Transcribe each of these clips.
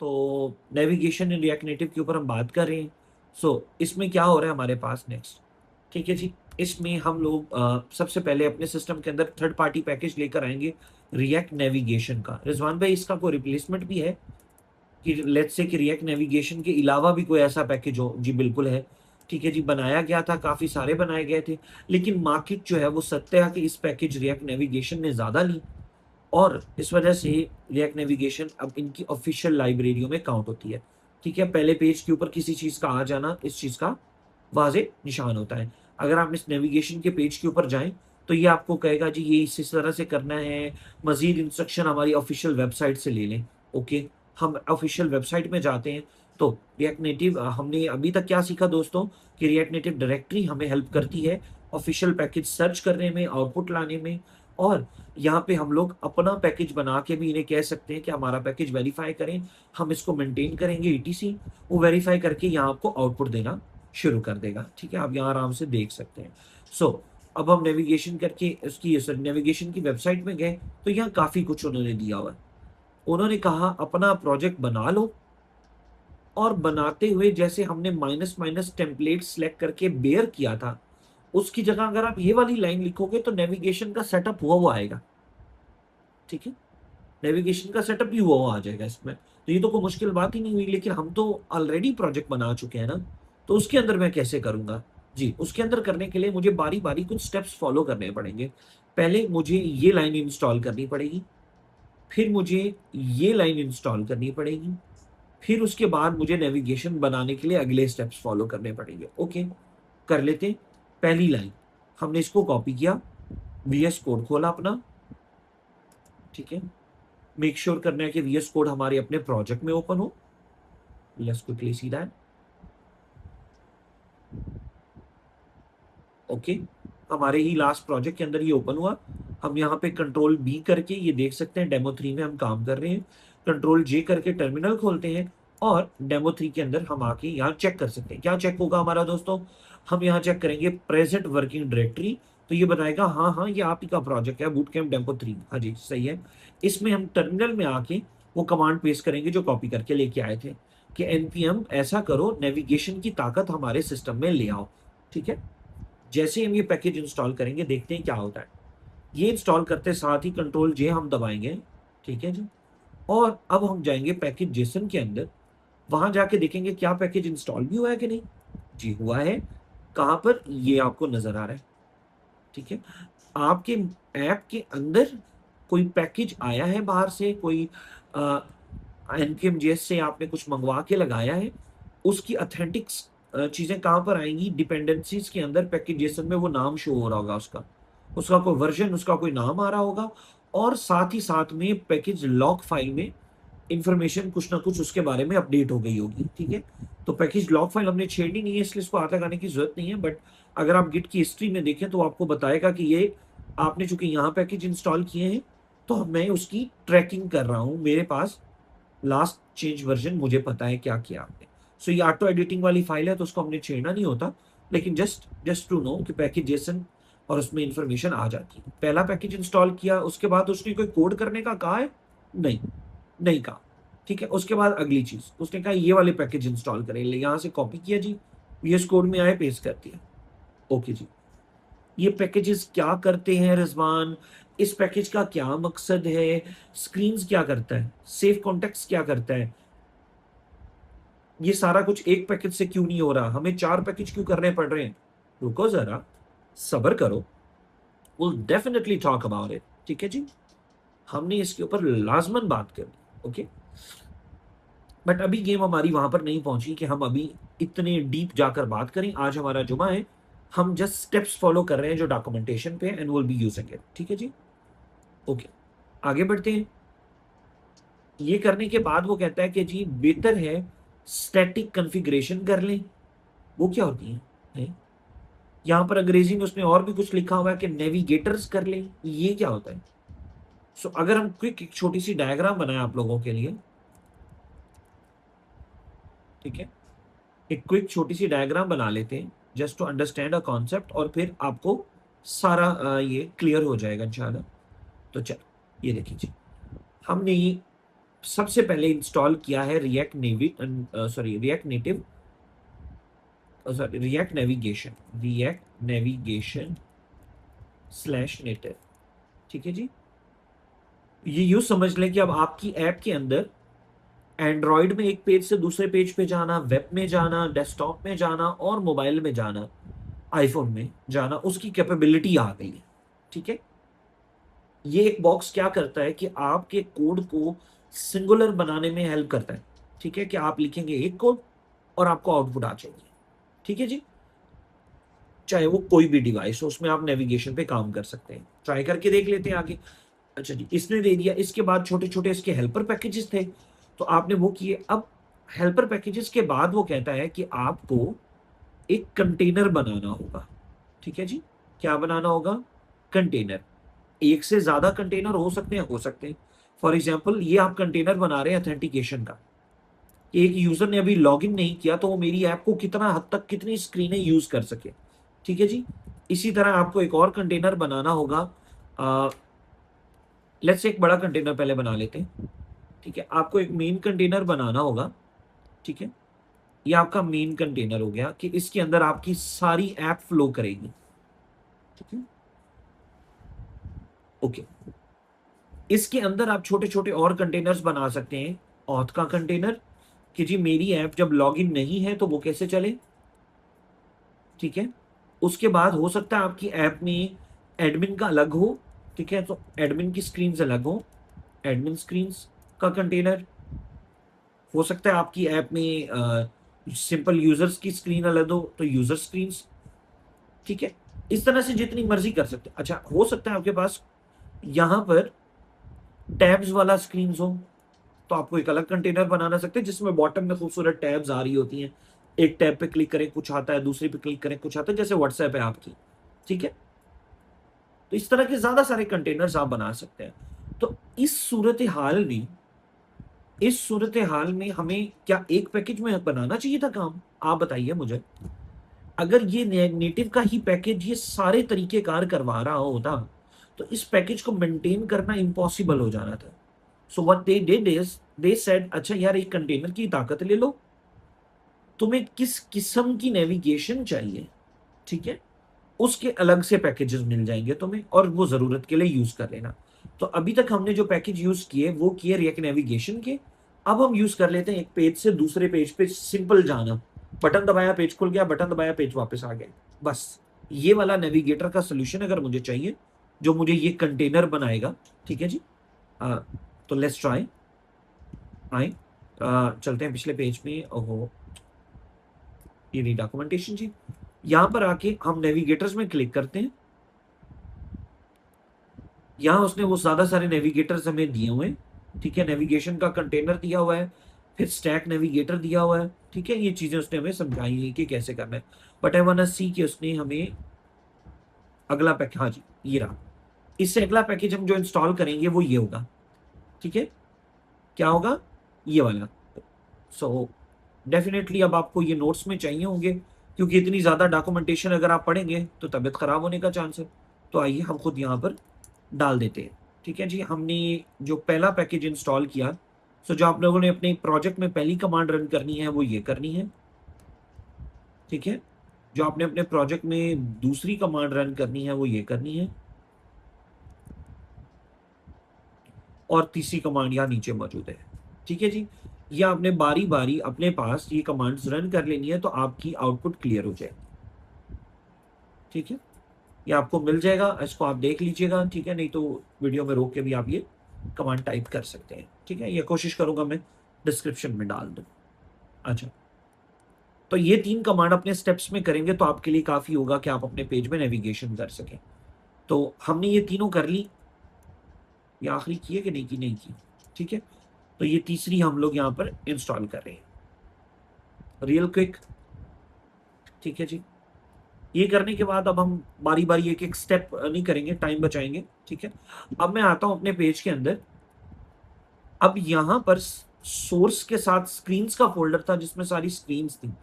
तो navigation in React native के ऊपर हम बात कर रहे हैं। इसमें क्या हो रहा है हमारे पास नेक्स्ट, ठीक है जी। इसमें हम लोग सबसे पहले अपने सिस्टम के अंदर थर्ड पार्टी पैकेज लेकर आएंगे रिएक्ट नेविगेशन का। रिजवान भाई, इसका कोई रिप्लेसमेंट भी है कि लेट्स से कि रिएक्ट नेविगेशन के अलावा भी कोई ऐसा पैकेज हो? जी बिल्कुल है। ठीक है जी, बनाया गया था, काफी सारे बनाए गए थे, लेकिन मार्केट जो है वो सत्या कि इस पैकेज रिएक्ट नेविगेशन ने ज्यादा ली, और इस वजह से रिएक्ट नेविगेशन अब इनकी ऑफिशियल लाइब्रेरियों में काउंट होती है। ठीक है, पहले पेज के ऊपर किसी चीज का आ जाना इस चीज का वाज़ेह निशान होता है। अगर आप इस नेविगेशन के पेज के ऊपर जाएं तो ये आपको कहेगा जी ये इस तरह से करना है, मजीद इंस्ट्रक्शन हमारी ऑफिशियल वेबसाइट से ले लें। ओके, हम ऑफिशियल वेबसाइट में जाते हैं तो रिएक्ट नेटिव, हमने अभी तक क्या सीखा दोस्तों कि रिएक्ट नेटिव डायरेक्टरी हमें हेल्प करती है ऑफिशियल पैकेज सर्च करने में, आउटपुट लाने में, और यहाँ पे हम लोग अपना पैकेज बना के भी इन्हें कह सकते हैं कि हमारा पैकेज वेरीफाई करें, हम इसको मेंटेन करेंगे ईटीसी, वो वेरीफाई करके यहाँ आपको आउटपुट देना शुरू कर देगा। ठीक है, आप यहाँ आराम से देख सकते हैं। अब हम नेविगेशन करके उसकी नेविगेशन की वेबसाइट में गए तो यहाँ काफी कुछ उन्होंने दिया हुआ है। उन्होंने कहा अपना प्रोजेक्ट बना लो, और बनाते हुए जैसे हमने माइनस माइनस टेम्पलेट सेलेक्ट करके बेयर किया था, उसकी जगह अगर आप ये वाली लाइन लिखोगे तो नेविगेशन का सेटअप हुआ हुआ आएगा। ठीक है, नेविगेशन का सेटअप भी हुआ हुआ आ जाएगा इसमें, तो ये तो कोई मुश्किल बात ही नहीं हुई। लेकिन हम तो ऑलरेडी प्रोजेक्ट बना चुके हैं ना, तो उसके अंदर मैं कैसे करूंगा? जी, उसके अंदर करने के लिए मुझे बारी बारी कुछ स्टेप्स फॉलो करने पड़ेंगे। पहले मुझे ये लाइन इंस्टॉल करनी पड़ेगी, फिर मुझे ये लाइन इंस्टॉल करनी पड़ेगी, फिर उसके बाद मुझे नेविगेशन बनाने के लिए अगले स्टेप्स फॉलो करने पड़ेंगे। ओके, कर लेते हैं। पहली लाइन हमने इसको कॉपी किया, वीएस कोड खोला अपना। ठीक है, मेक श्योर करना है कि वीएस कोड हमारे अपने प्रोजेक्ट में ओपन हो। Let's quickly see that. Okay, हमारे ही लास्ट प्रोजेक्ट के अंदर ये ओपन हुआ। हम यहाँ पे कंट्रोल बी करके ये देख सकते हैं डेमो 3 में हम काम कर रहे हैं। कंट्रोल जे करके टर्मिनल खोलते हैं और डेमो 3 के अंदर हम आके यहाँ चेक कर सकते हैं। क्या चेक होगा हमारा दोस्तों? हम यहाँ चेक करेंगे प्रेजेंट वर्किंग डायरेक्टरी, तो ये बताएगा हाँ हाँ ये आप ही का प्रोजेक्ट है बूट कैम्प डेमो 3। हाँ जी सही है। इसमें हम टर्मिनल में आके वो कमांड पेस्ट करेंगे जो कॉपी करके लेके आए थे कि एनपीएम ऐसा करो, नेविगेशन की ताकत हमारे सिस्टम में ले आओ। ठीक है, जैसे हम ये पैकेज इंस्टॉल करेंगे देखते हैं क्या होता है। ये इंस्टॉल करते साथ ही कंट्रोल जे हम दबाएंगे। ठीक है जी, और अब हम जाएंगे पैकेज जेसन के अंदर, वहां जाके देखेंगे क्या पैकेज इंस्टॉल भी हुआ है कि नहीं। जी हुआ है। कहां पर? ये आपको नजर आ रहा है। ठीक है, आपके ऐप के अंदर कोई पैकेज आया है बाहर से, कोई npm.js से आपने कुछ मंगवा के लगाया है, उसकी ऑथेंटिक चीजें कहां पर आएंगी? डिपेंडेंसीज के अंदर पैकेज जेसन में वो नाम शो हो रहा होगा, उसका उसका कोई वर्जन, उसका कोई नाम आ रहा होगा, और साथ ही साथ में पैकेज लॉग फाइल में इंफॉर्मेशन कुछ ना कुछ उसके बारे में अपडेट हो गई होगी। ठीक है, तो पैकेज लॉग फाइल हमने छेड़नी नहीं है इसलिए इसको हाथ लगाने की जरूरत नहीं है, बट अगर आप गिट की हिस्ट्री में देखें तो आपको बताएगा कि ये आपने चूंकि यहाँ पैकेज इंस्टॉल किए हैं तो मैं उसकी ट्रैकिंग कर रहा हूँ, मेरे पास लास्ट चेंज वर्जन मुझे पता है क्या किया आपने। ये ऑटो एडिटिंग वाली फाइल है तो उसको हमने छेड़ना नहीं होता, लेकिन जस्ट जस्ट टू नो कि पैकेज जेसन और उसमें इंफॉर्मेशन आ जाती है। पहला पैकेज इंस्टॉल किया, उसके बाद उसने कोई कोड करने का कहा है? नहीं, नहीं कहा। ठीक है, उसके बाद अगली चीज उसने कहा ये वाले पैकेज इंस्टॉल करें, यहां से कॉपी किया जी, वीएस कोड में आए पेस्ट कर दिया। ओके जी, ये पैकेजेस क्या करते हैं रिजवान? इस पैकेज का क्या मकसद है? स्क्रीन्स क्या करता है? सेव कॉन्टेक्स्ट क्या करता है? ये सारा कुछ एक पैकेज से क्यों नहीं हो रहा? हमें 4 पैकेज क्यों करने पड़ रहे हैं? रुको जरा, सबर करो, will definitely talk about it. ठीक है जी, हमने इसके ऊपर लाजमन बात करनी। ओके, बट अभी गेम हमारी वहां पर नहीं पहुंची कि हम अभी इतने डीप जाकर बात करें। आज हमारा जुमा है, हम जस्ट स्टेप्स फॉलो कर रहे हैं जो डॉक्यूमेंटेशन पे and will be using it. ठीक है जी, ओके, आगे बढ़ते हैं। ये करने के बाद वो कहता है कि जी बेहतर है स्टैटिक कॉन्फ़िगरेशन कर लें। वो क्या होती है? यहाँ पर अंग्रेजी में उसने और भी कुछ लिखा हुआ है कि नेविगेटर्स कर लें। ये क्या होता है? अगर हम क्विक एक छोटी सी डायग्राम बनाए आप लोगों के लिए, ठीक है, एक क्विक छोटी सी डायग्राम बना लेते हैं just to understand a concept, और फिर आपको सारा ये क्लियर हो जाएगा इंशाल्लाह। तो चलो ये देखिए जी, हमने ये सबसे पहले इंस्टॉल किया है react native, sorry react navigation slash native. ठीक है जी, ये यूं समझ लें कि अब आपकी ऐप के अंदर एंड्रॉयड में एक पेज से दूसरे पेज पे जाना, वेब में जाना, डेस्कटॉप में जाना और मोबाइल में जाना, आईफोन में जाना, उसकी कैपेबिलिटी आ गई है। ठीक है, ये एक बॉक्स क्या करता है कि आपके कोड को सिंगुलर बनाने में हेल्प करता है। ठीक है, कि आप लिखेंगे एक कोड और आपको आउटपुट आ जाएगी। ठीक है जी, चाहे वो कोई भी डिवाइस हो, उसमें आप नेविगेशन पे काम कर सकते हैं। ट्राई करके देख लेते हैं आगे। अच्छा जी, इसने दे दिया। इसके बाद छोटे छोटे इसके हेल्पर पैकेजेस थे, तो आपने वो किए। अब हेल्पर पैकेजेस के बाद वो कहता है कि आपको एक कंटेनर बनाना होगा। ठीक है जी, क्या बनाना होगा? कंटेनर। एक से ज्यादा कंटेनर हो सकते हैं। फॉर एग्जाम्पल, ये आप कंटेनर बना रहे हैं ऑथेंटिकेशन का, कि एक यूजर ने अभी लॉग इन नहीं किया तो वो मेरी ऐप को कितना हद तक, कितनी स्क्रीनें यूज कर सके। ठीक है जी, इसी तरह आपको एक और कंटेनर बनाना होगा। लेट्स से एक बड़ा कंटेनर पहले बना लेते हैं। ठीक है, आपको एक मेन कंटेनर बनाना होगा। ठीक है, ये आपका मेन कंटेनर हो गया कि इसके अंदर आपकी सारी ऐप फ्लो करेगी। ठीक है, ओके। इसके अंदर आप छोटे छोटे और कंटेनर्स बना सकते हैं। ऑथ का कंटेनर, कि जी मेरी ऐप जब लॉगिन नहीं है तो वो कैसे चले। ठीक है, उसके बाद हो सकता है आपकी ऐप में एडमिन का अलग हो। ठीक है, तो एडमिन की स्क्रीन अलग हो, एडमिन स्क्रीन का कंटेनर। हो सकता है आपकी ऐप में सिंपल यूजर्स की स्क्रीन अलग हो, तो यूजर स्क्रीन। ठीक है, इस तरह से जितनी मर्जी कर सकते हैं। अच्छा, हो सकता है आपके पास यहां पर टैब्स वाला स्क्रीन हो, तो आपको एक अलग कंटेनर बनाना सकते हैं जिसमें बॉटम में खूबसूरत टैब्स आ रही होती हैं। एक टैब पे क्लिक करें कुछ आता है, दूसरी पे क्लिक करें कुछ आता है, जैसे व्हाट्सएप है आपकी। ठीक है, तो इस तरह के ज्यादा सारे कंटेनर्स आप बना सकते हैं। तो इस सूरत हाल में हमें क्या एक पैकेज में बनाना चाहिए था काम? आप बताइए मुझे। अगर ये नेटिव का ही पैकेज ये सारे तरीके कार करवा रहा होता, तो इस पैकेज को मेंटेन करना इम्पॉसिबल हो जाना था। So what they did is they said, अच्छा यार, एक कंटेनर की ताकत ले लो, तुम्हें किस किस्म की नेविगेशन चाहिए, ठीक है, उसके अलग से पैकेजेस मिल जाएंगे तुम्हें, और वो जरूरत के लिए यूज कर लेना। तो अभी तक हमने जो पैकेज यूज किए वो किए रिएक्ट नेविगेशन के। अब हम यूज कर लेते हैं एक पेज से दूसरे पेज पे सिंपल जाना। बटन दबाया पेज खुल गया, बटन दबाया पेज वापस आ गया। बस ये वाला नेविगेटर का सोल्यूशन अगर मुझे चाहिए, जो मुझे ये कंटेनर बनाएगा। ठीक है जी, तो लेट्स ट्राई। आए, चलते हैं पिछले पेज में। ओहो, ये रही डॉक्यूमेंटेशन जी। यहां पर आके हम नेविगेटर्स में क्लिक करते हैं। यहाँ उसने वो ज्यादा सारे नेविगेटर्स हमें दिए हुए हैं। ठीक है, नेविगेशन का कंटेनर दिया हुआ है, फिर स्टैक नेविगेटर दिया हुआ है। ठीक है, ये चीजें उसने हमें समझाई है कि कैसे करना है। बट आई वांट सी कि उसने हमें अगला पैकेज, हाँ जी ये रहा। इससे अगला पैकेज हम जो इंस्टॉल करेंगे वो ये होगा। ठीक है, क्या होगा? ये वाला। सो डेफिनेटली अब आपको ये नोट्स में चाहिए होंगे, क्योंकि इतनी ज्यादा डॉक्यूमेंटेशन अगर आप पढ़ेंगे तो तबीयत खराब होने का चांस है। तो आइए हम खुद यहाँ पर डाल देते हैं। ठीक है जी, हमने जो पहला पैकेज इंस्टॉल किया, सो जो आप लोगों ने अपने प्रोजेक्ट में पहली कमांड रन करनी है वो ये करनी है। ठीक है, जो आपने अपने प्रोजेक्ट में दूसरी कमांड रन करनी है वो ये करनी है, और तीसरी कमांड यहाँ नीचे मौजूद है। ठीक है जी, ये आपने बारी बारी अपने पास ये कमांड्स रन कर लेनी है, तो आपकी आउटपुट क्लियर हो जाए। ठीक है, ये आपको मिल जाएगा, इसको आप देख लीजिएगा। ठीक है, नहीं तो वीडियो में रोक के भी आप ये कमांड टाइप कर सकते हैं। ठीक है, ये कोशिश करूंगा मैं डिस्क्रिप्शन में डाल दूं। अच्छा, तो ये 3 कमांड अपने स्टेप्स में करेंगे तो आपके लिए काफी होगा कि आप अपने पेज में नेविगेशन कर सकें। तो हमने ये तीनों कर ली। ये आखिरी की है कि नहीं की? नहीं की। ठीक है, तो ये तीसरी हम लोग यहाँ पर इंस्टॉल कर रहे हैं, रियल क्विक। ठीक है जी, ये करने के बाद अब हम बारी बारी एक एक स्टेप नहीं करेंगे, टाइम बचाएंगे। ठीक है, अब मैं आता हूं अपने पेज के अंदर। अब यहां पर सोर्स के साथ स्क्रीन्स का फोल्डर था जिसमें सारी स्क्रीन्स थी।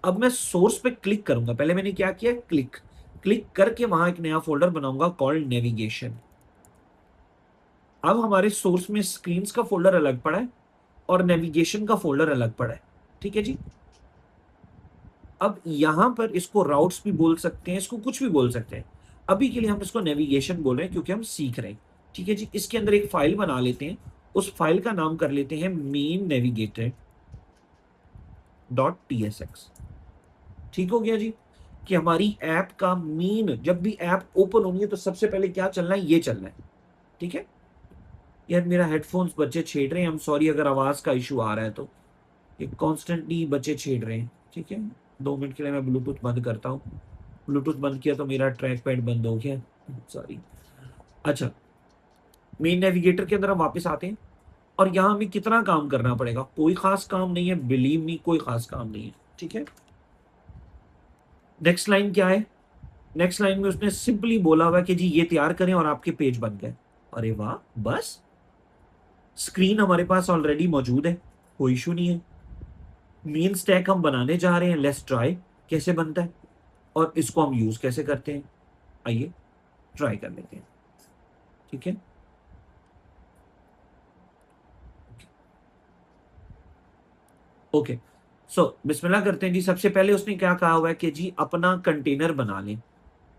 अब मैं सोर्स पे क्लिक करूंगा। पहले मैंने क्या किया, क्लिक क्लिक करके वहां एक नया फोल्डर बनाऊंगा कॉल्ड नेविगेशन। अब हमारे सोर्स में स्क्रीन्स का फोल्डर अलग पड़ा है, और नेविगेशन का फोल्डर अलग पड़ा है। ठीक है जी। अब यहां पर इसको राउट्स भी बोल सकते हैं, इसको कुछ भी बोल सकते हैं। अभी के लिए हम इसको नेविगेशन बोल रहे हैं क्योंकि हम सीख रहे हैं। ठीक है जी। इसके अंदर एक फाइल बना लेते हैं, उस फाइल का नाम कर लेते हैं मेन नेविगेटर डॉट tsx। ठीक हो गया जी। कि हमारी ऐप का मेन, जब भी ऐप ओपन होनी है तो सबसे पहले क्या चलना है, ये चलना है। ठीक है यार, मेरा हेडफोन्स बच्चे छेड़ रहे हैं, हम सॉरी अगर आवाज का इशू आ रहा है तो। ये कॉन्स्टेंटली बच्चे छेड़ रहे हैं। ठीक है, 2 मिनट के लिए मैं ब्लूटूथ बंद करता हूँ। ब्लूटूथ बंद किया तो मेरा ट्रैक पैड बंद हो गया, सॉरी। अच्छा, मेन नेविगेटर के अंदर हम वापस आते हैं और यहाँ हमें कितना काम करना पड़ेगा, कोई खास काम नहीं है, बिलीव मी, कोई खास काम नहीं है। ठीक है, नेक्स्ट लाइन क्या है? नेक्स्ट लाइन में उसने सिंपली बोला हुआ कि जी ये तैयार करें और आपके पेज बन गए। अरे वाह, बस स्क्रीन हमारे पास ऑलरेडी मौजूद है, कोई इशू नहीं है। मेन स्टैक हम बनाने जा रहे हैं, लेट्स ट्राई कैसे बनता है और इसको हम यूज कैसे करते हैं। आइए ट्राई कर लेते हैं। ठीक है, ओके। सो बिस्मिल्लाह करते हैं जी। सबसे पहले उसने क्या कहा हुआ है कि जी अपना कंटेनर बना लें।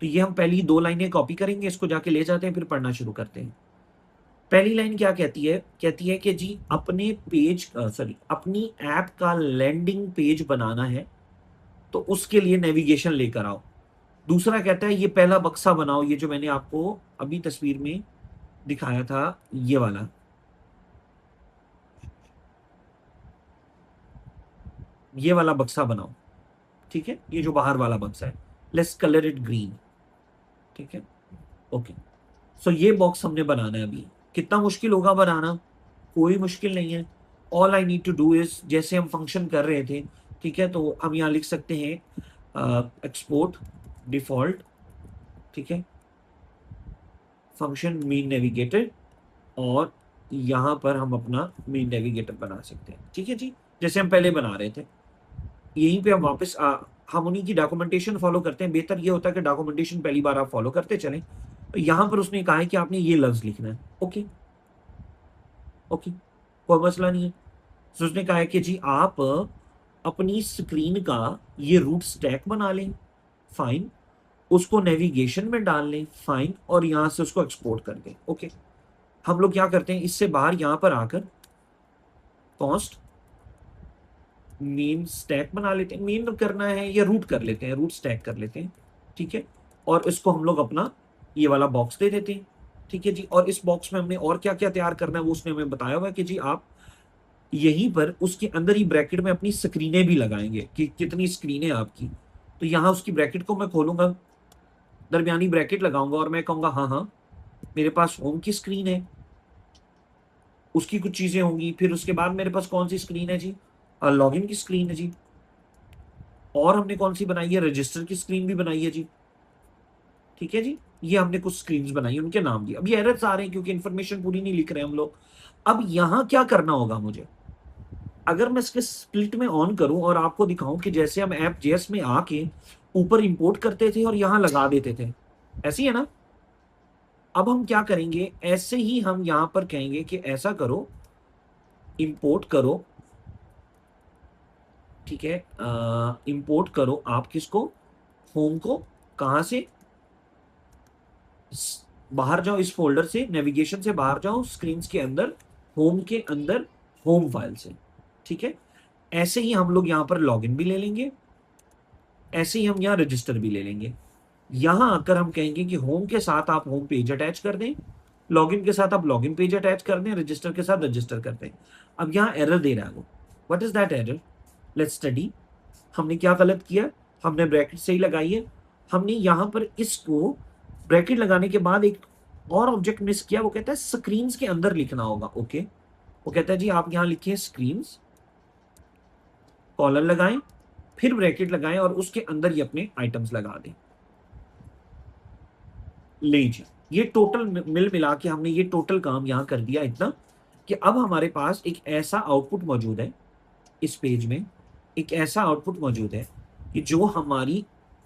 तो ये हम पहली 2 लाइनें कॉपी करेंगे, इसको जाके ले जाते हैं, फिर पढ़ना शुरू करते हैं। पहली लाइन क्या कहती है? कहती है कि जी अपने पेज, सॉरी, अपनी ऐप का लैंडिंग पेज बनाना है तो उसके लिए नेविगेशन लेकर आओ। दूसरा कहता है ये पहला बक्सा बनाओ, ये जो मैंने आपको अभी तस्वीर में दिखाया था, ये वाला, ये वाला बक्सा बनाओ। ठीक है, ये जो बाहर वाला बक्सा है, लेट्स कलर इट ग्रीन। ठीक है, ओके। सो ये बॉक्स हमने बनाना है अभी। कितना मुश्किल होगा बनाना? कोई मुश्किल नहीं है। All I need to do is, जैसे हम फंक्शन कर रहे थे, ठीक है, तो हम यहाँ लिख सकते हैं एक्सपोर्ट डिफॉल्ट, ठीक है, फंक्शन मेन नेविगेटर, और यहाँ पर हम अपना मेन नेविगेटर बना सकते हैं। ठीक है जी, जैसे हम पहले बना रहे थे। यहीं पे हम वापस हम उन्हीं की डॉक्यूमेंटेशन फॉलो करते हैं। बेहतर ये होता है कि डॉक्यूमेंटेशन पहली बार आप फॉलो करते चलें। तो यहाँ पर उसने कहा है कि आपने ये लफ्ज लिखना है। ओके ओके, कोई मसला नहीं है। तो उसने कहा है कि जी आप अपनी स्क्रीन का ये रूट स्टैक बना लें, फाइन, उसको नेविगेशन में डाल लें, फाइन, और यहां से उसको एक्सपोर्ट कर दें। ओके, हम लोग क्या करते हैं, इससे बाहर यहां पर आकर कॉस्ट मेन स्टैक बना लेते हैं। मेन करना है या रूट कर लेते हैं, रूट स्टैक कर लेते हैं। ठीक है, और इसको हम लोग अपना ये वाला बॉक्स दे देते हैं। ठीक है जी, और इस बॉक्स में हमने और क्या क्या तैयार करना है वो उसने हमें बताया हुआ है कि जी आप यहीं पर उसके अंदर ही ब्रैकेट में अपनी स्क्रीनें भी लगाएंगे कि कितनी स्क्रीनें आपकी। तो यहां उसकी ब्रैकेट को मैं खोलूंगा, दरमियानी ब्रैकेट लगाऊंगा और मैं कहूंगा हाँ हाँ मेरे पास होम की स्क्रीन है, उसकी कुछ चीजें होंगी। फिर उसके बाद मेरे पास कौन सी स्क्रीन है जी? लॉगिन की स्क्रीन है जी। और हमने कौन सी बनाई है? रजिस्टर की स्क्रीन भी बनाई है जी। ठीक है जी, ये हमने कुछ स्क्रीन्स बनाई, उनके नाम दिए। अब ये एरर्स आ रहे हैं क्योंकि इन्फॉर्मेशन पूरी नहीं लिख रहे हम लोग। अब यहां क्या करना होगा मुझे? अगर मैं इसके स्प्लिट में ऑन करूं और आपको दिखाऊं कि जैसे हम ऐप जेएस में आके ऊपर इंपोर्ट करते थे और यहां लगा देते थे, ऐसी है ना? अब हम क्या करेंगे, ऐसे ही हम यहां पर कहेंगे कि ऐसा करो, इंपोर्ट करो। ठीक है, इंपोर्ट करो आप किसको? होम को। कहां से? बाहर जाओ इस फोल्डर से, नेविगेशन से बाहर जाओ, स्क्रीन के अंदर, होम के अंदर, होम फाइल से। ठीक है, ऐसे ही हम लोग यहां पर लॉगिन भी ले लेंगे, ऐसे ही हम यहाँ रजिस्टर भी ले लेंगे। यहां आकर हम कहेंगे कि होम के साथ आप होम पेज अटैच कर दें, लॉगिन के साथ आप लॉगिन पेज अटैच कर दें, रजिस्टर के साथ रजिस्टर कर दें। अब यहाँ एरर दे रहा है वो, what is that error? Let's study. हमने क्या गलत किया? हमने ब्रैकेट सही लगाई है। हमने यहां पर इसको ब्रैकेट लगाने के बाद एक और ऑब्जेक्ट मिस किया, वो कहता है स्क्रीन्स के अंदर लिखना होगा। ओके, वो कहता है जी आप यहां लिखिए स्क्रीन्स, कॉलर लगाएं, फिर ब्रैकेट लगाएं और उसके अंदर ये अपने आइटम्स लगा दें। लीजिए, ये टोटल मिल मिला के हमने ये टोटल काम यहां कर दिया इतना कि अब हमारे पास एक ऐसा आउटपुट मौजूद है, इस पेज में एक ऐसा आउटपुट मौजूद है कि जो हमारी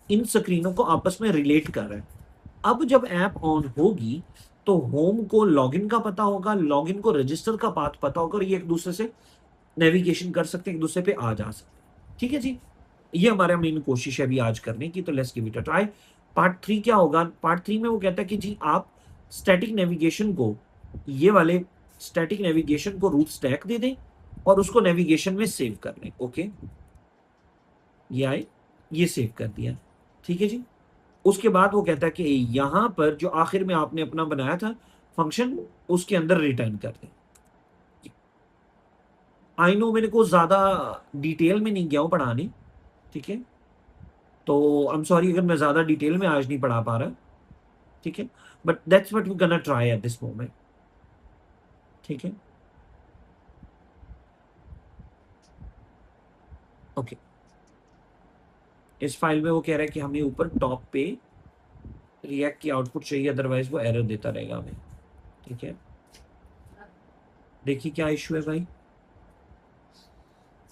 इन स्क्रीनों को आपस में रिलेट कर रहा है। अब जब ऐप ऑन होगी तो होम को लॉगिन का पता होगा, लॉगिन को रजिस्टर का पाथ पता होगा और ये एक दूसरे से नेविगेशन कर सकते हैं, एक दूसरे पे आ जा सकते हैं। ठीक है जी, ये हमारा मेन कोशिश है अभी आज करने की, तो let's give it a try. Part 3 क्या होगा? पार्ट 3 में वो कहता है कि जी आप स्टैटिक नेविगेशन को, ये वाले स्टैटिक नेविगेशन को रूट स्टैक दे दें और उसको नेविगेशन में सेव कर लें। ओके, ये आए, ये सेव कर दिया। ठीक है जी, उसके बाद वो कहता है कि यहां पर जो आखिर में आपने अपना बनाया था फंक्शन, उसके अंदर रिटर्न कर दें। आई नो मेरे को ज्यादा डिटेल में नहीं गया हूं पढ़ाने, ठीक है, तो आई एम सॉरी अगर मैं ज्यादा डिटेल में आज नहीं पढ़ा पा रहा। ठीक है, but that's what we gonna try at this moment. ठीक है, ओके, इस फाइल में वो कह रहा है कि हमें ऊपर टॉप पे रिएक्ट की आउटपुट चाहिए, अदरवाइज वो एरर देता रहेगा हमें। ठीक है, देखिए क्या इशू है भाई,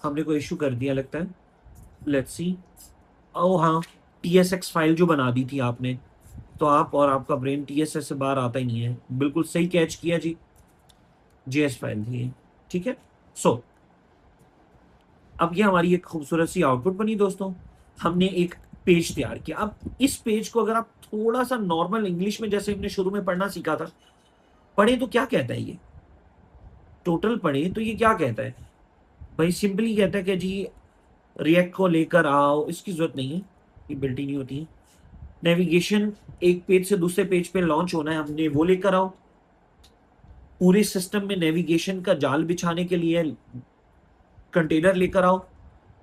हमने कोई इशू कर दिया लगता है। Let's see. ओ हाँ, TSX फाइल जो बना दी थी आपने, तो आप और आपका ब्रेन TSS से बाहर आता ही नहीं है। बिल्कुल सही कैच किया जी, JS फाइल थी ये। ठीक है, सो अब ये हमारी एक खूबसूरत सी आउटपुट बनी दोस्तों। हमने एक पेज तैयार किया। अब इस पेज को अगर आप थोड़ा सा नॉर्मल इंग्लिश में, जैसे हमने शुरू में पढ़ना सीखा था, पढ़े तो क्या कहता है ये, टोटल पढ़े तो ये क्या कहता है भाई? सिंपली कहता है कि जी रिएक्ट को लेकर आओ, इसकी जरूरत नहीं है, ये बिल्टी नहीं होती है। नेविगेशन एक पेज से दूसरे पेज पे लॉन्च होना है, हमने वो लेकर आओ। पूरे सिस्टम में नेविगेशन का जाल बिछाने के लिए कंटेनर लेकर आओ।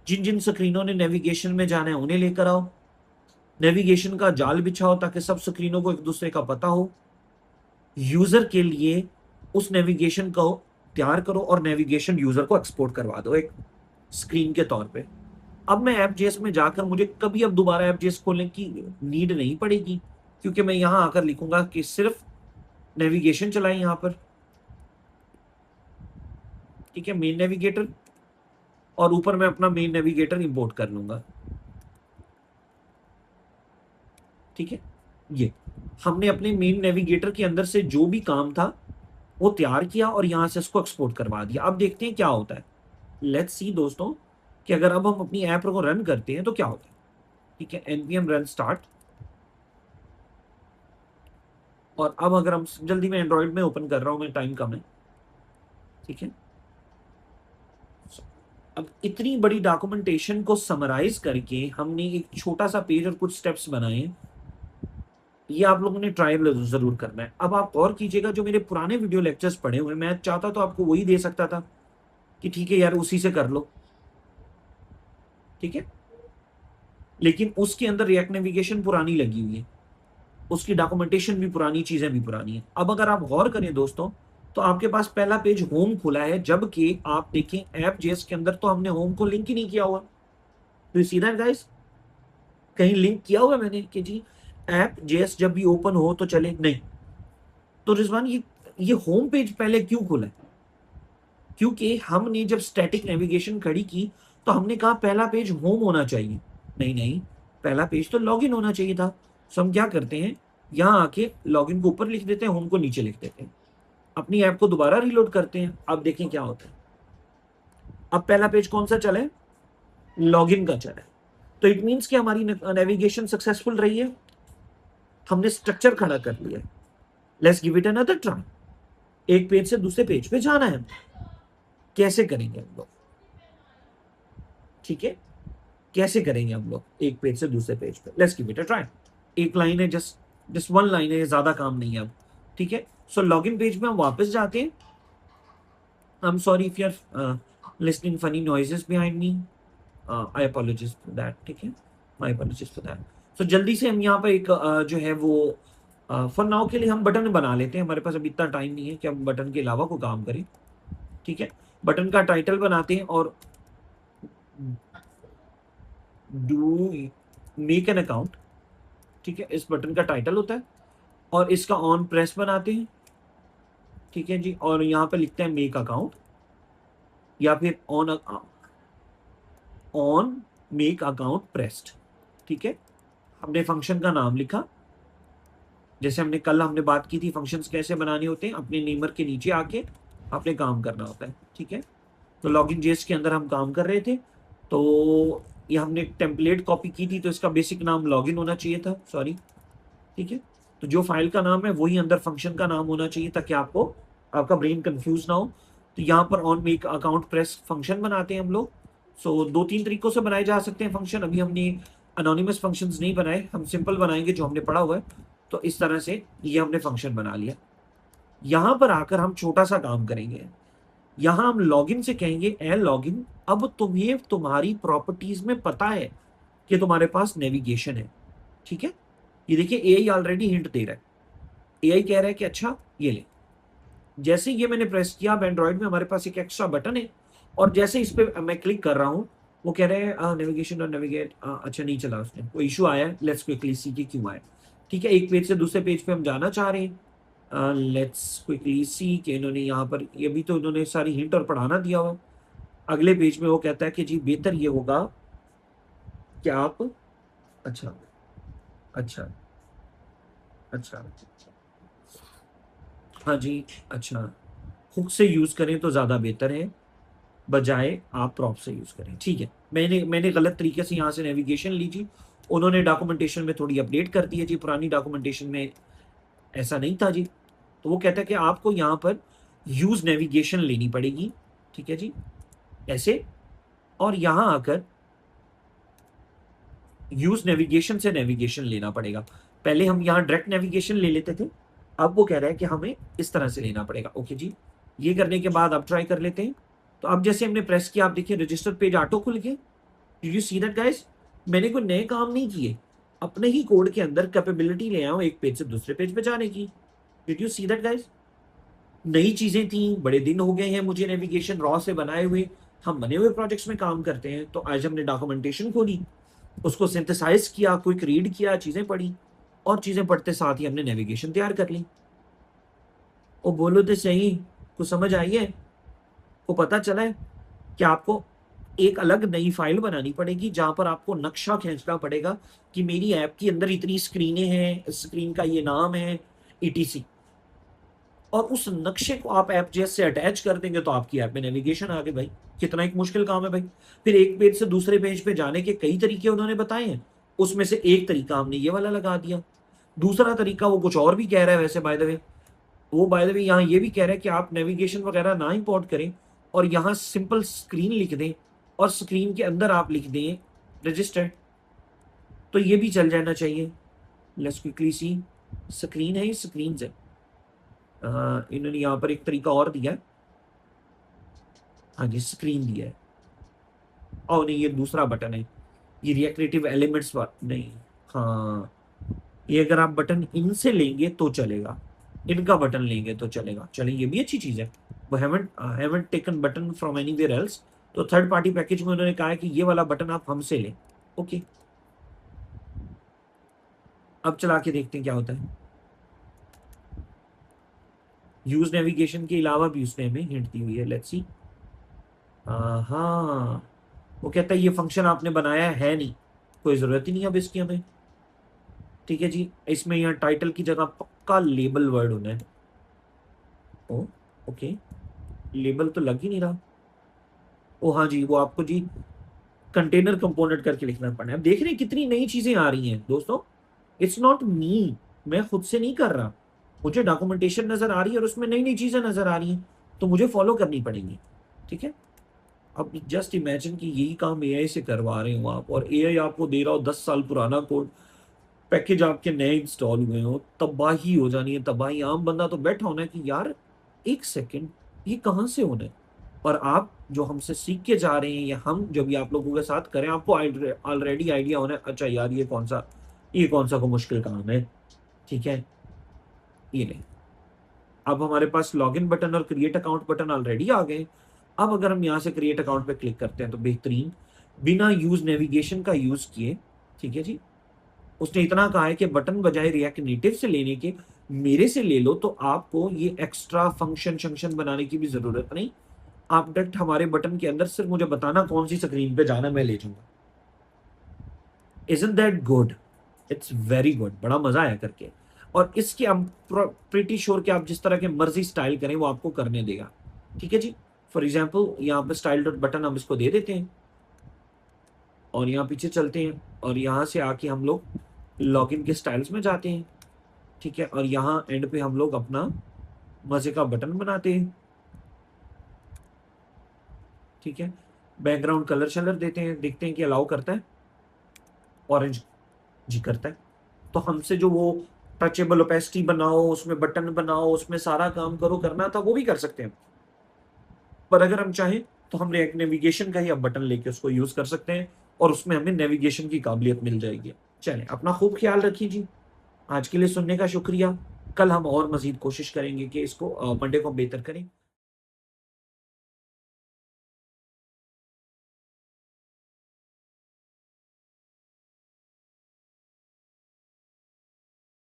जिन जिन स्क्रीनों ने नेविगेशन में जाना है उन्हें लेकर आओ। नेविगेशन का जाल बिछाओ ताकि सब स्क्रीनों को एक दूसरे का पता हो। यूजर के लिए उस नेविगेशन को तैयार करो और नेविगेशन यूजर को एक्सपोर्ट करवा दो एक स्क्रीन के तौर पे। अब मैं ऐप जेएस में जाकर मुझे कभी अब दोबारा ऐप जेएस खोलने की नीड नहीं पड़ेगी, क्योंकि मैं यहां आकर लिखूंगा कि सिर्फ नेविगेशन चलाएं यहां पर। ठीक है, मेन नेविगेटर, और ऊपर मैं अपना मेन नेविगेटर इंपोर्ट कर लूंगा। ठीक है, ये हमने अपने मेन नेविगेटर के अंदर से जो भी काम था वो तैयार किया और यहां से इसको एक्सपोर्ट करवा दिया। अब देखते हैं क्या होता है। लेट्स सी दोस्तों कि अगर अब हम अपनी ऐप को रन करते हैं तो क्या होता है। ठीक है, npm रन स्टार्ट, और अब अगर हम जल्दी में एंड्रॉइड में ओपन कर रहा हूं मैं, टाइम कम है। ठीक है, अब इतनी बड़ी डॉक्यूमेंटेशन को समराइज करके हमने एक छोटा सा पेज और कुछ स्टेप्स बनाए हैं। ये आप लोगों ने ट्राई जरूर करना है। अब आप और कीजिएगा, जो मेरे पुराने वीडियो लेक्चर्स पढ़े हुए, मैं चाहता तो आपको वही दे सकता था कि ठीक है यार उसी से कर लो। ठीक है, लेकिन उसके अंदर रिएक्ट नेविगेशन पुरानी लगी हुई है, उसकी डॉक्यूमेंटेशन भी पुरानी, चीजें भी पुरानी है। अब अगर आप गौर करें दोस्तों, तो आपके पास पहला पेज होम खुला है, जबकि आप देखें ऐप जेएस के अंदर तो हमने होम को लिंक ही नहीं किया हुआ। तो यू सी दैट गाइस, कहीं लिंक किया हुआ मैंने कि जी ऐप जेएस जब भी ओपन हो तो चले? नहीं। तो रिजवान ये होम पेज पहले क्यों खुला है? क्योंकि हमने जब स्टैटिक नेविगेशन खड़ी की तो हमने कहा पहला पेज होम होना चाहिए। नहीं नहीं, पहला पेज तो लॉगिन होना चाहिए था। सो हम क्या करते हैं, यहाँ आके लॉगिन को ऊपर लिख देते हैं, होम को नीचे लिख देते हैं, अपनी ऐप को दोबारा रीलोड करते हैं। अब देखें क्या होता है। अब पहला पेज कौन सा चला है? लॉगिन का चला है। तो इट मीन्स कि हमारी नेविगेशन सक्सेसफुल रही है, हमने स्ट्रक्चर खड़ा कर लिया है। Let's give it another try. एक पेज से दूसरे पेज पे जाना है, कैसे करेंगे हम लोग? ठीक है, कैसे करेंगे हम लोग एक पेज से दूसरे पेज पे? Let's give it a try. एक लाइन है, जस्ट जस्ट वन लाइन है, ज्यादा काम नहीं है अब। ठीक है, सो लॉगिन पेज में हम वापस जाते हैं। I am sorry if you are listening funny noises behind me, I apologise for that. ठीक है, my apologise for that. So जल्दी से हम यहाँ पर एक जो है वो फॉर नाउ के लिए हम बटन बना लेते हैं। हमारे पास अभी इतना टाइम नहीं है कि हम बटन के अलावा को काम करें। ठीक है, बटन का टाइटल बनाते हैं और डू मेक एन अकाउंट। ठीक है, इस बटन का टाइटल होता है और इसका ऑन प्रेस बनाते हैं। ठीक है जी, और यहाँ पे लिखते हैं मेक अकाउंट या फिर ऑन मेक अकाउंट प्रेस्ड। ठीक है, हमने फंक्शन का नाम लिखा, जैसे हमने बात की थी फंक्शंस कैसे बनाने होते हैं, अपने नेमर के नीचे आके अपने काम करना होता है। ठीक है, तो लॉगिन जेएस के अंदर हम काम कर रहे थे, तो ये हमने टेम्पलेट कॉपी की थी, तो इसका बेसिक नाम लॉगिन होना चाहिए था, सॉरी, ठीक है। तो जो फाइल का नाम है वही अंदर फंक्शन का नाम होना चाहिए, ताकि आपको आपका ब्रेन कंफ्यूज ना हो। तो यहाँ पर on make account press function बनाते हैं हम लोग। सो दो तीन तरीकों से बनाए जा सकते हैं फंक्शन। अभी हमने अनोनिमस फंक्शंस नहीं बनाए, हम सिंपल बनाएंगे जो हमने पढ़ा हुआ है। तो इस तरह से ये हमने फंक्शन बना लिया। यहां पर आकर हम छोटा सा काम करेंगे। यहां हम लॉगिन से कहेंगे ए लॉगिन, अब तुम्हें तुम्हारी प्रॉपर्टीज में पता है कि तुम्हारे पास नेविगेशन है, ठीक है। ये देखिए एआई ऑलरेडी हिंट दे रहा है। एआई कह रहा है कि अच्छा ये ले। जैसे ये मैंने प्रेस किया, अब एंड्रॉइड में हमारे पास एक एक्स्ट्रा बटन है, और जैसे इस पे मैं क्लिक कर रहा हूं, वो कह रहे हैं नेविगेशन और नेविगेट, अच्छा नहीं चला, उसने कोई इशू आया है, लेट्स क्विकली सी के क्यों आया। ठीक है, एक पेज से दूसरे पेज पे हम जाना चाह रहे हैं, लेट्स क्विकली सी कि इन्होंने यहाँ पर ये भी तो इन्होंने सारी हिंट और पढ़ाना दिया हुआ है। अगले पेज में वो कहता है कि जी बेहतर ये होगा कि आप, अच्छा अच्छा अच्छा, हाँ जी, अच्छा, हुक से यूज करें तो ज्यादा बेहतर है, बजाय आप प्रॉप से यूज करें। ठीक है, मैंने गलत तरीके से यहाँ से नेविगेशन ली थी, उन्होंने डॉक्यूमेंटेशन में थोड़ी अपडेट कर दी है जी, पुरानी डॉक्यूमेंटेशन में ऐसा नहीं था जी। तो वो कहता है कि आपको यहाँ पर यूज नेविगेशन लेनी पड़ेगी, ठीक है जी, ऐसे। और यहां आकर यूज नेविगेशन से नेविगेशन लेना पड़ेगा। पहले हम यहाँ डायरेक्ट नेविगेशन ले लेते थे, अब वो कह रहा है कि हमें इस तरह से लेना पड़ेगा। ओके जी, ये करने के बाद अब ट्राई कर लेते हैं। तो अब जैसे हमने प्रेस किया, आप देखिए रजिस्टर पेज ऑटो खुल गए। Did you see that guys? मैंने कोई नए काम नहीं किए, अपने ही कोड के अंदर कैपेबिलिटी ले आया हूं एक पेज से दूसरे पेज पे जाने की। Did you see that guys? नई चीजें थी, बड़े दिन हो गए हैं मुझे नेविगेशन रॉ से बनाए हुए, हम बने हुए प्रोजेक्ट्स में काम करते हैं। तो आज हमने डॉक्यूमेंटेशन खोली, उसको सिंथेसाइज किया, क्विक रीड किया, चीजें पढ़ी, और चीजें पढ़ते साथ ही हमने नेविगेशन तैयार कर ली। वो बोलो तो सही, कुछ समझ आई है? को पता चला है कि आपको एक अलग नई फाइल बनानी पड़ेगी, जहां पर आपको नक्शा खींचना पड़ेगा कि मेरी ऐप के अंदर इतनी स्क्रीनें हैं, स्क्रीन का ये नाम है, ईटीसी। और उस नक्शे को आप ऐप से अटैच कर देंगे तो आपकी ऐप में नेविगेशन आ गए भाई। कितना एक मुश्किल काम है भाई। फिर एक पेज से दूसरे पेज पे जाने के कई तरीके उन्होंने बताए हैं, उसमें से एक तरीका हमने ये वाला लगा दिया। दूसरा तरीका वो कुछ और भी कह रहा है वैसे, बाय द वे। वो बाय द वे यहाँ ये भी कह रहा है कि आप नेविगेशन वगैरह ना इंपोर्ट करें, और यहाँ सिंपल स्क्रीन लिख दें, और स्क्रीन के अंदर आप लिख दें रजिस्टर्ड, तो ये भी चल जाना चाहिए। लेट्स क्विकली सी, स्क्रीन है, स्क्रीन से इन्होंने यहाँ पर एक तरीका और दिया है। हाँ जी, स्क्रीन दिया है। और नहीं, ये दूसरा बटन है, ये रिएक्ट नेटिव एलिमेंट्स नहीं, हाँ, ये अगर आप बटन इनसे लेंगे तो चलेगा, इनका बटन लेंगे तो चलेगा। चलिए, ये भी अच्छी चीज है। वो haven't taken button from anywhere else, तो थर्ड पार्टी पैकेज में उन्होंने कहा है कि ये वाला बटन आप हमसे लें। ओके, अब चला के देखते हैं क्या होता है। यूज नेविगेशन के अलावा भी उसने हमें हिंट दी हुई है, लेट्स सी। हाँ, वो कहता है ये फंक्शन आपने बनाया है नहीं, कोई जरूरत ही नहीं अब इसकी हमें। ठीक है जी, इसमें यहाँ टाइटल की जगह पक्का लेबल वर्ड होना है। ओ ओके, लेबल तो लग ही नहीं रहा। ओ हाँ जी, वो आपको जी कंटेनर कंपोनेंट करके लिखना पड़ना है। अब देख रहे हैं कितनी नई चीजें आ रही हैं दोस्तों। इट्स नॉट मी, मैं खुद से नहीं कर रहा, मुझे डॉक्यूमेंटेशन नजर आ रही है और उसमें नई नई चीजें नजर आ रही हैं, तो मुझे फॉलो करनी पड़ेंगी। ठीक है, अब जस्ट इमेजिन कि यही काम एआई से करवा रहे हो आप, और एआई आपको दे रहा हो 10 साल पुराना कोड, पैकेज आपके नए इंस्टॉल हुए हो, तबाही हो जानी है, तबाही। आम बंदा तो बैठा होना है कि यार एक सेकंड, ये कहाँ से होना है। और आप जो हमसे सीख के जा रहे हैं, या हम जो भी आप लोगों के साथ करें, आपको ऑलरेडी आइडिया होना है, अच्छा यार ये कौन सा को मुश्किल काम है। ठीक है, ये नहीं। अब हमारे पास लॉगिन बटन और क्रिएट अकाउंट बटन ऑलरेडी आ गए। अब अगर हम यहाँ से क्रिएट अकाउंट पे क्लिक करते हैं तो बेहतरीन, बिना यूज नेविगेशन का यूज किए, ठीक है जी, उसने इतना कहा है कि बटन बजाय रिएक्ट नेटिव से लेने के मेरे से ले लो, तो आपको ये एक्स्ट्रा फंक्शन बनाने की भी जरूरत नहीं। आप डायरेक्ट हमारे बटन के अंदर सिर्फ मुझे बताना कौन सी स्क्रीन पे जाना, मैं ले जाऊंगा। Isn't that good? It's very good, बड़ा मजा आया करके। और इसके हम प्रिटी श्योर कि आप जिस तरह के मर्जी स्टाइल करें वो आपको करने देगा। ठीक है जी, फॉर एग्जाम्पल यहाँ पे स्टाइल डॉट बटन हम इसको दे देते हैं और यहाँ पीछे चलते हैं और यहाँ से आके हम लोग लॉगिन के स्टाइल्स में जाते हैं, ठीक है, और यहाँ एंड पे हम लोग अपना मजे का बटन बनाते हैं, ठीक है। बैकग्राउंड कलर शलर देते हैं, देखते हैं कि अलाउ करता है, ऑरेंज जी करता है। तो हमसे जो वो टचेबल ओपेसिटी बनाओ, उसमें बटन बनाओ, उसमें सारा काम करो करना था, वो भी कर सकते हैं। पर अगर हम चाहें तो हम रिएक्ट नेविगेशन का ही अब बटन लेके उसको यूज कर सकते हैं और उसमें हमें नेविगेशन की काबिलियत मिल जाएगी। चलें, अपना खूब ख्याल रखिए जी। आज के लिए सुनने का शुक्रिया। कल हम और मजीद कोशिश करेंगे कि इसको मंडे को बेहतर करें।